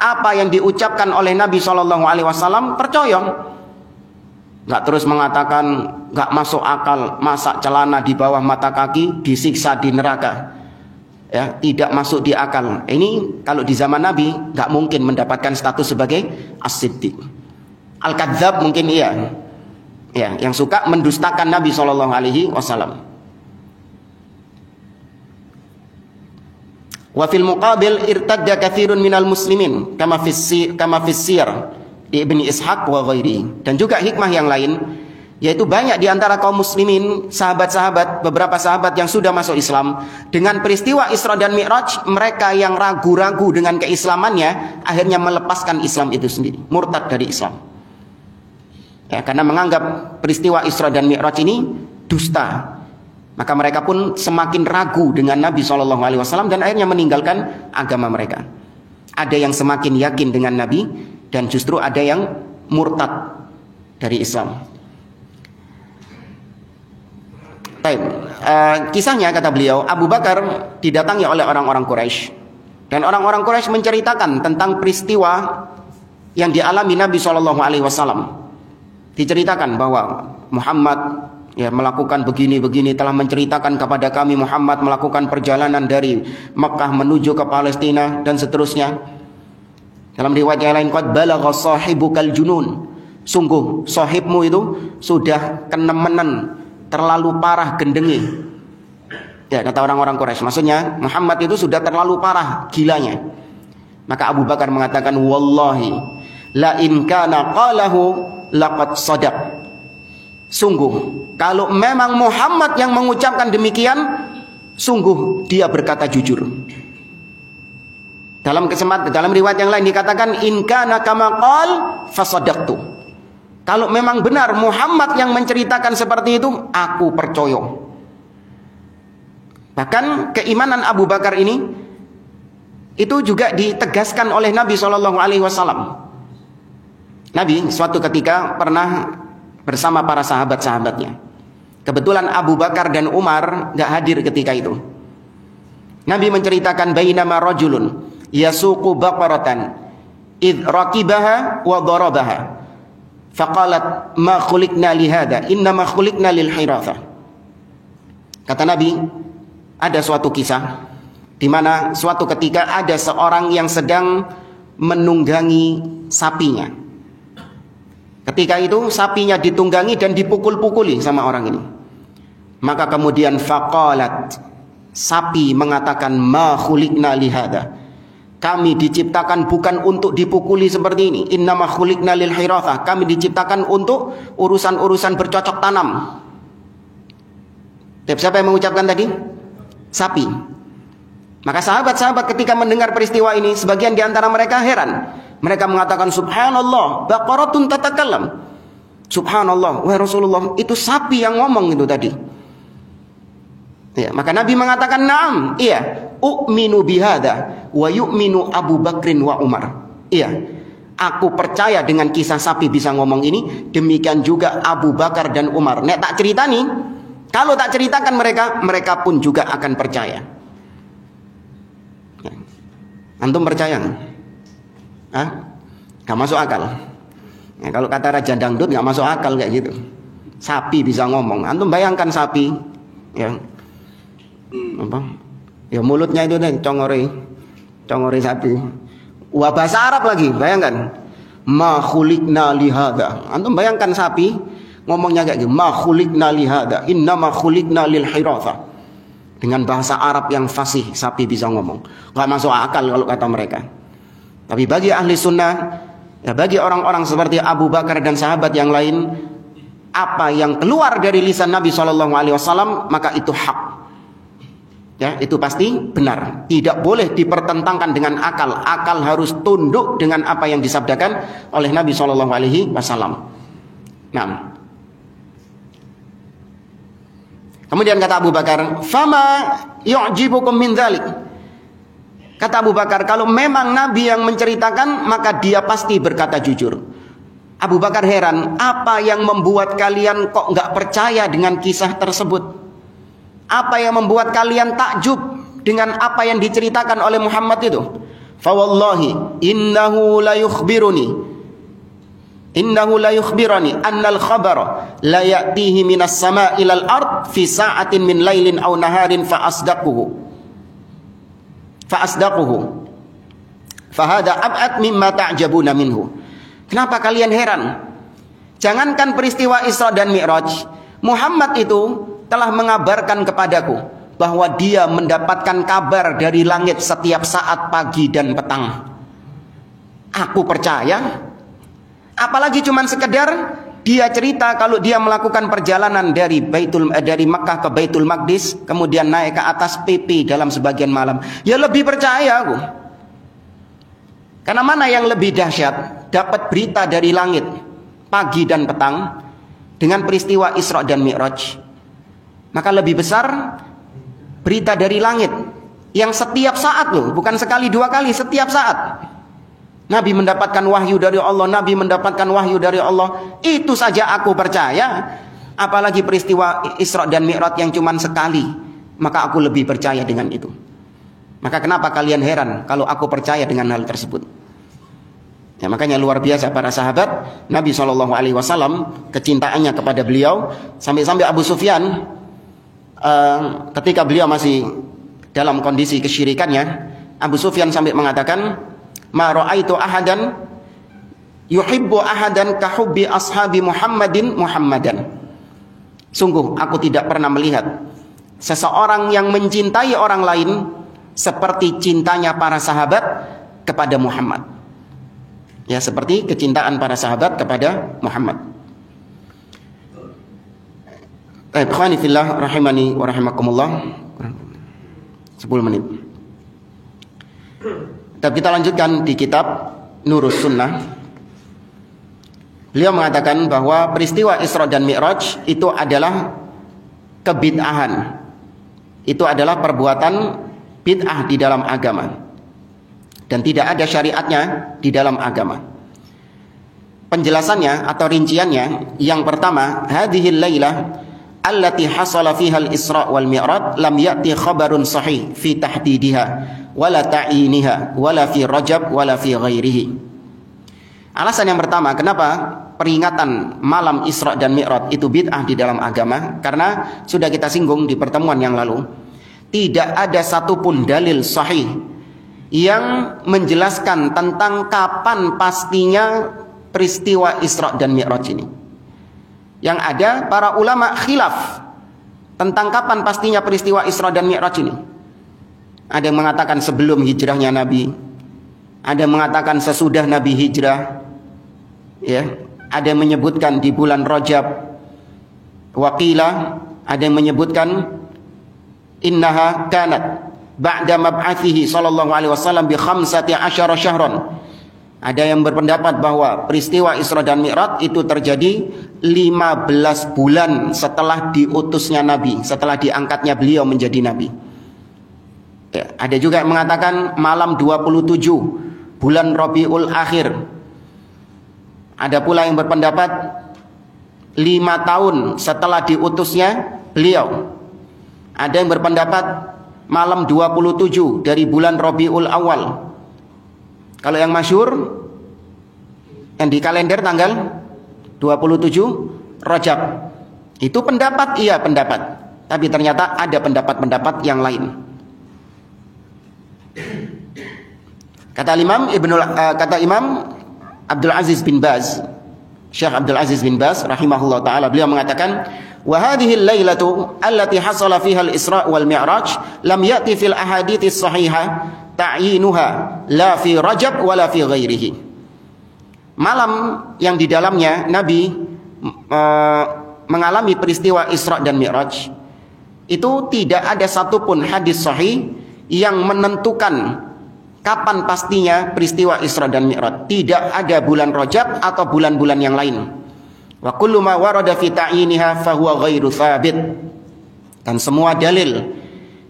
Apa yang diucapkan oleh Nabi SAW tercoyong. Nggak terus mengatakan nggak masuk akal, masa celana di bawah mata kaki disiksa di neraka. Ya, tidak masuk di akal. Ini kalau di zaman Nabi nggak mungkin mendapatkan status sebagai As-Siddiq. Al-Kadzab mungkin iya, ya, yang suka mendustakan Nabi SAW. Wa fil muqabil irtadda katsirun minal muslimin kama fis siyar di Ibni Ishaq wa ghairi. Dan juga hikmah yang lain, yaitu banyak di antara kaum muslimin, sahabat-sahabat, beberapa sahabat yang sudah masuk Islam, dengan peristiwa Isra dan Mi'raj, mereka yang ragu-ragu dengan keislamannya akhirnya melepaskan Islam itu sendiri, murtad dari Islam. Ya, karena menganggap peristiwa Isra dan Mi'raj ini dusta. Maka mereka pun semakin ragu dengan Nabi SAW dan akhirnya meninggalkan agama mereka. Ada yang semakin yakin dengan Nabi dan justru ada yang murtad dari Islam. Baik, kisahnya kata beliau, Abu Bakar didatangi oleh orang-orang Quraisy dan orang-orang Quraisy menceritakan tentang peristiwa yang dialami Nabi SAW. Diceritakan bahwa Muhammad melakukan begini-begini, telah menceritakan kepada kami Muhammad melakukan perjalanan dari Mekah menuju ke Palestina dan seterusnya. Dalam riwayat yang lain, qad balagha sahibukal junun, sungguh sahibmu itu sudah kenemenan, terlalu parah gendengi. Ya, kata orang-orang Quraisy, maksudnya Muhammad itu sudah terlalu parah gilanya. Maka Abu Bakar mengatakan, wallahi la in kana qalahu laqad sadaq. Sungguh, kalau memang Muhammad yang mengucapkan demikian, sungguh dia berkata jujur. Dalam riwayat yang lain dikatakan, in kana kama qal fasadaqtu. Kalau memang benar Muhammad yang menceritakan seperti itu, aku percaya. Bahkan keimanan Abu Bakar ini itu juga ditegaskan oleh Nabi SAW. Nabi suatu ketika pernah bersama para sahabat-sahabatnya. Kebetulan Abu Bakar dan Umar gak hadir ketika itu. Nabi menceritakan, bainama rajulun yasuqu baqaratan id raqibaha wa darabaha faqalat ma khuliqna li hada innama khuliqna lil hiratha. Kata Nabi, ada suatu kisah di mana suatu ketika ada seorang yang sedang menunggangi sapinya. Ketika itu sapinya ditunggangi dan dipukul-pukuli sama orang ini. Maka kemudian faqalat, sapi mengatakan, ma khuliqna li hada, kami diciptakan bukan untuk dipukuli seperti ini. Innama khuliqna lil hiratha, kami diciptakan untuk urusan-urusan bercocok tanam. Siapa yang mengucapkan tadi? Sapi. Maka sahabat-sahabat ketika mendengar peristiwa ini, sebagian di antara mereka heran. Mereka mengatakan, subhanallah, baqaratun tatakallam. Subhanallah, wahai Rasulullah, itu sapi yang ngomong itu tadi. Ya, maka Nabi mengatakan, na'am, iya, u'minu bihada wa yu'minu Abu Bakrin wa Umar. Iya, aku percaya dengan kisah sapi bisa ngomong ini, demikian juga Abu Bakar dan Umar. Nek tak cerita nih, kalau tak ceritakan mereka pun juga akan percaya. Ya. Antum percaya nggak? Gak masuk akal. Ya, kalau kata Raja Dangdut gak masuk akal kayak gitu. Sapi bisa ngomong. Antum bayangkan sapi, ya, ya mulutnya itu deh, congori sapi. Wah, bahasa Arab lagi, bayangkan. Ma khuliqna li hada. Antum bayangkan sapi ngomongnya kayak gitu. Ma khuliqna li hada, innama khuliqna lil hiratha. Dengan bahasa Arab yang fasih, sapi bisa ngomong. Gak masuk akal kalau kata mereka. Tapi bagi ahli sunnah, ya, bagi orang-orang seperti Abu Bakar dan sahabat yang lain, apa yang keluar dari lisan Nabi SAW, maka itu hak. Ya, itu pasti benar. Tidak boleh dipertentangkan dengan akal. Akal harus tunduk dengan apa yang disabdakan oleh Nabi SAW. Nah, kemudian kata Abu Bakar, fama yu'jibukum min dzalik. Kata Abu Bakar, kalau memang Nabi yang menceritakan, maka dia pasti berkata jujur. Abu Bakar heran, apa yang membuat kalian kok nggak percaya dengan kisah tersebut? Apa yang membuat kalian takjub dengan apa yang diceritakan oleh Muhammad itu? Fa wallahi innahu la yukhbirani annal khabara la ya'tihi minas sama'i ilal ard fi sa'atin min lailin aw naharin fa asdaquhu fahada ab'ad mimma ta'jabuna minhu. Kenapa kalian heran? Jangankan peristiwa Isra dan Mi'raj, Muhammad itu telah mengabarkan kepadaku bahwa dia mendapatkan kabar dari langit setiap saat pagi dan petang. Aku percaya. Apalagi cuman sekedar dia cerita kalau dia melakukan perjalanan dari Makkah ke Baitul Maqdis, kemudian naik ke atas PP dalam sebagian malam. Ya lebih percaya aku. Karena mana yang lebih dahsyat? Dapat berita dari langit pagi dan petang dengan peristiwa Isra dan Mi'raj. Maka lebih besar berita dari langit yang setiap saat loh, bukan sekali dua kali, setiap saat. Nabi mendapatkan wahyu dari Allah, Nabi mendapatkan wahyu dari Allah. Itu saja aku percaya. Apalagi peristiwa Isra dan Mi'raj yang cuma sekali. Maka aku lebih percaya dengan itu. Maka kenapa kalian heran kalau aku percaya dengan hal tersebut? Ya, makanya luar biasa para sahabat Nabi SAW, kecintaannya kepada beliau. Sampai-sampai Abu Sufyan, ketika beliau masih dalam kondisi kesyirikannya, Abu Sufyan sampai mengatakan, ma ra'aitu ahadan yuhibbu ahadan kahubbi ashabi Muhammadan. Sungguh aku tidak pernah melihat seseorang yang mencintai orang lain seperti cintanya para sahabat kepada Muhammad. Ya, seperti kecintaan para sahabat kepada Muhammad. Ikhwani fillah rahimani wa rahimakumullah. 10 menit. Tapi kita lanjutkan di kitab Nurus Sunnah. Beliau mengatakan bahwa peristiwa Isra dan Mi'raj itu adalah kebid'ahan. Itu adalah perbuatan bid'ah di dalam agama. Dan tidak ada syariatnya di dalam agama. Penjelasannya atau rinciannya, yang pertama, hadhil lailah allati hasala fiha al-Isra wal Mi'raj lam ya'ti khabarun sahih fi tahdidiha wala ta'iniha wala fi Rajab wala fi ghairihi. Alasan yang pertama kenapa peringatan malam Isra dan Mi'raj itu bid'ah di dalam agama, karena sudah kita singgung di pertemuan yang lalu, tidak ada satupun dalil sahih yang menjelaskan tentang kapan pastinya peristiwa Isra dan Mi'raj ini. Yang ada para ulama khilaf tentang kapan pastinya peristiwa Isra dan Mi'raj ini. Ada yang mengatakan sebelum hijrahnya Nabi, ada yang mengatakan sesudah Nabi hijrah, ya. Ada yang menyebutkan di bulan Rajab. Waqila, ada yang menyebutkan innaha kanat ba'da mab'athihi sallallahu alaihi wasallam bi 15 syahran. Ada yang berpendapat bahwa peristiwa Isra dan Mi'raj itu terjadi 15 bulan setelah diutusnya Nabi, setelah diangkatnya beliau menjadi Nabi. Ya, ada juga yang mengatakan malam 27 bulan Rabiul Akhir. Ada pula yang berpendapat 5 tahun setelah diutusnya beliau. Ada yang berpendapat malam 27 dari bulan Rabiul Awal. Kalau yang masyhur yang di kalender tanggal 27 Rajab. Itu pendapat, iya pendapat. Tapi ternyata ada pendapat-pendapat yang lain. Kata Imam Abdul Aziz bin Baz, Syekh Abdul Aziz bin Baz rahimahullah taala, beliau mengatakan, wa hadhihi al-lailatu allati hasala fiha al-Isra wal Mi'raj lam ya'ti fil ahadits sahihah ta'yinuha la fi Rajab wala fi ghairihi. Malam yang di dalamnya Nabi mengalami peristiwa Isra dan Mi'raj itu tidak ada satupun hadis sahih yang menentukan kapan pastinya peristiwa Isra dan Mi'raj. Tidak ada bulan Rajab atau bulan-bulan yang lain. Wa kullu ma warada fi ta'yiniha fa huwa ghairu thabit. Dan semua dalil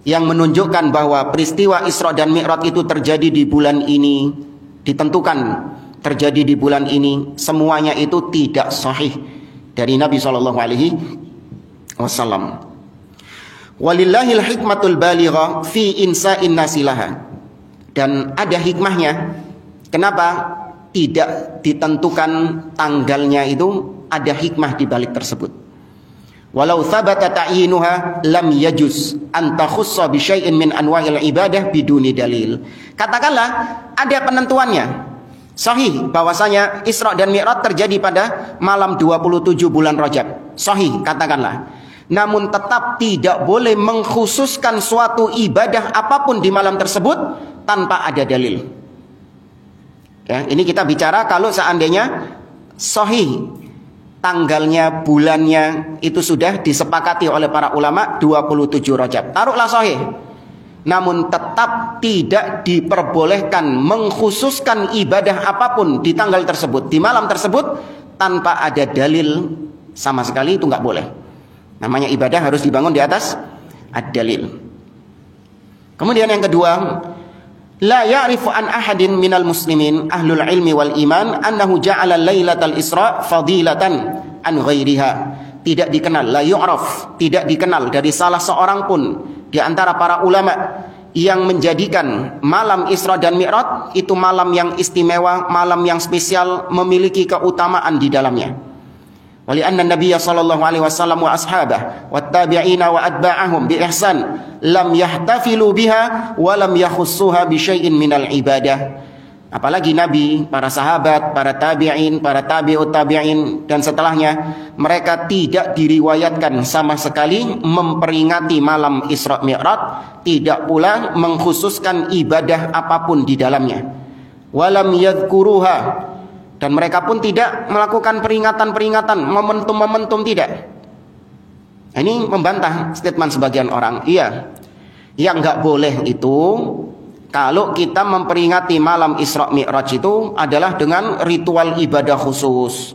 yang menunjukkan bahwa peristiwa Isra dan Mi'raj itu terjadi di bulan ini, ditentukan terjadi di bulan ini, semuanya itu tidak sahih dari Nabi SAW. Walillahil hikmatul baligha fi insa'in nasilaha. Dan ada hikmahnya kenapa tidak ditentukan tanggalnya, itu ada hikmah di balik tersebut. Walau thabata ta'yinuha lam yajuz an takhussa bi syai'in min anwa'il ibadah biduni dalil. Katakanlah ada penentuannya sahih bahwasanya Isra dan Mi'raj terjadi pada malam 27 bulan Rajab. Sahih katakanlah. namun tetap tidak boleh mengkhususkan suatu ibadah apapun di malam tersebut tanpa ada dalil. Ya, ini kita bicara kalau seandainya sahih tanggalnya, bulannya itu sudah disepakati oleh para ulama 27 Rajab. Taruhlah sahih. Namun tetap tidak diperbolehkan mengkhususkan ibadah apapun di tanggal tersebut, di malam tersebut tanpa ada dalil sama sekali, itu nggak boleh. Namanya ibadah harus dibangun di atas ad-dalil. Kemudian yang kedua, la ya'rifu an ahadin minal muslimin ahlul ilmi wal iman annahu ja'ala lailatal isra fadilatan an ghairiha. Tidak dikenal, la yu'raf, tidak dikenal dari salah seorang pun di antara para ulama yang menjadikan malam Isra dan Mi'raj itu malam yang istimewa, malam yang spesial, memiliki keutamaan di dalamnya. Wali anna Nabiyya sallallahu alaihi wasallam wa ashabah wa tabi'ina wa atba'ahum bi ihsan lam yahtafilu biha wa lam yakhussuha bi syai'in minal ibadah. Apalagi Nabi, para sahabat, para tabi'in, para tabi'ut tabi'in dan setelahnya, mereka tidak diriwayatkan sama sekali memperingati malam Isra Mi'raj, tidak pula mengkhususkan ibadah apapun di dalamnya. Walam yadhkuruha, dan mereka pun tidak melakukan peringatan-peringatan, momentum-momentum, tidak. Ini membantah statement sebagian orang. Iya, yang nggak boleh itu kalau kita memperingati malam Isra Mi'raj itu adalah dengan ritual ibadah khusus,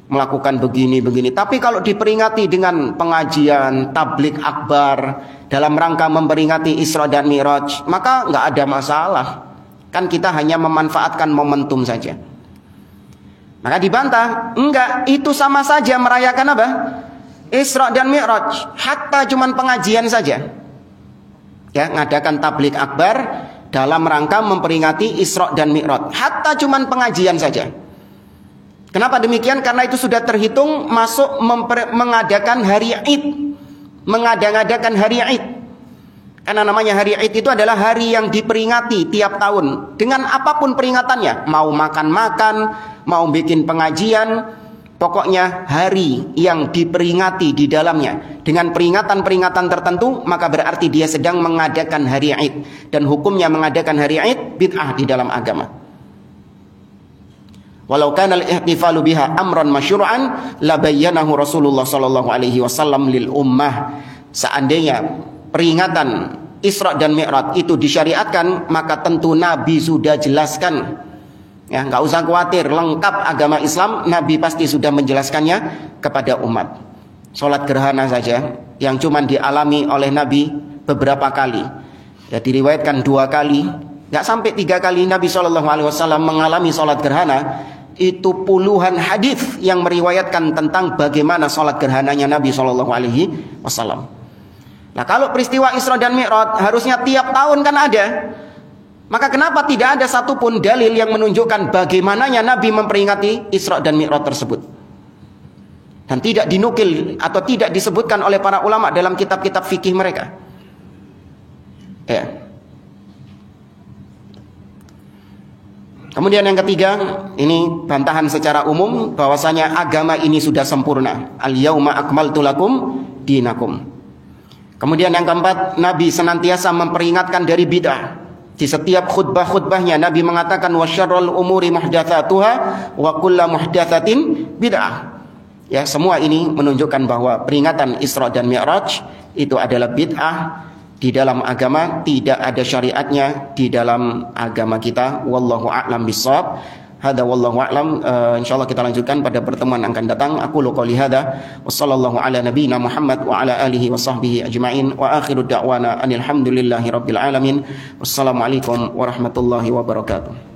melakukan begini-begini. Tapi kalau diperingati dengan pengajian, tablik akbar, dalam rangka memperingati Isra dan Mi'raj, maka nggak ada masalah. Kan kita hanya memanfaatkan momentum saja. Maka dibantah, enggak, itu sama saja merayakan apa? Isra dan Mi'raj, hatta cuman pengajian saja. Ya, ngadakan tablik akbar dalam rangka memperingati Isra dan Mi'raj, hatta cuman pengajian saja. Kenapa demikian? Karena itu sudah terhitung masuk mengadakan hari Id, mengadakan hari Id. Karena namanya hari Id itu adalah hari yang diperingati tiap tahun dengan apapun peringatannya, mau makan-makan, mau bikin pengajian, pokoknya hari yang diperingati di dalamnya dengan peringatan-peringatan tertentu, maka berarti dia sedang mengadakan hari Id, dan hukumnya mengadakan hari Id bid'ah di dalam agama. Walau kana al-ihtifalu biha amran masyru'an la bayyanahu Rasulullah sallallahu alaihi wasallam lil ummah. Seandainya peringatan Isra dan Mi'raj itu disyariatkan, maka tentu Nabi sudah jelaskan. Ya, nggak usah khawatir, lengkap agama Islam, Nabi pasti sudah menjelaskannya kepada umat. Sholat gerhana saja yang cuma dialami oleh Nabi beberapa kali, ya diriwayatkan 2 kali, nggak sampai 3 kali Nabi SAW mengalami sholat gerhana. Itu puluhan hadis yang meriwayatkan tentang bagaimana sholat gerhananya Nabi SAW. Nah, kalau peristiwa Isra dan Mi'raj harusnya tiap tahun kan ada. Maka kenapa tidak ada satupun dalil yang menunjukkan bagaimananya Nabi memperingati Isra dan Mi'raj tersebut? Dan tidak dinukil atau tidak disebutkan oleh para ulama dalam kitab-kitab fikih mereka. Ya. Kemudian yang ketiga, ini bantahan secara umum bahwasanya agama ini sudah sempurna. Al-yauma akmaltu lakum dinakum. Kemudian yang keempat, Nabi senantiasa memperingatkan dari bid'ah. Di setiap khutbah-khutbahnya Nabi mengatakan wasyarrul umuri muhdatsatuha wa kullu muhdatsatin bid'ah. Ya, semua ini menunjukkan bahwa peringatan Isra dan Mi'raj itu adalah bid'ah di dalam agama, tidak ada syariatnya di dalam agama kita. Wallahu a'lam bishawab. Hada wallahu a'lam. Insyaallah kita lanjutkan pada pertemuan akan datang. Aku qouli hada wassallallahu ala nabiyyina Muhammad wa ala alihi wa sahbihi ajma'in wa akhiru da'wana anil hamdulillahi rabbil alamin. Wassalamualaikum warahmatullahi wabarakatuh.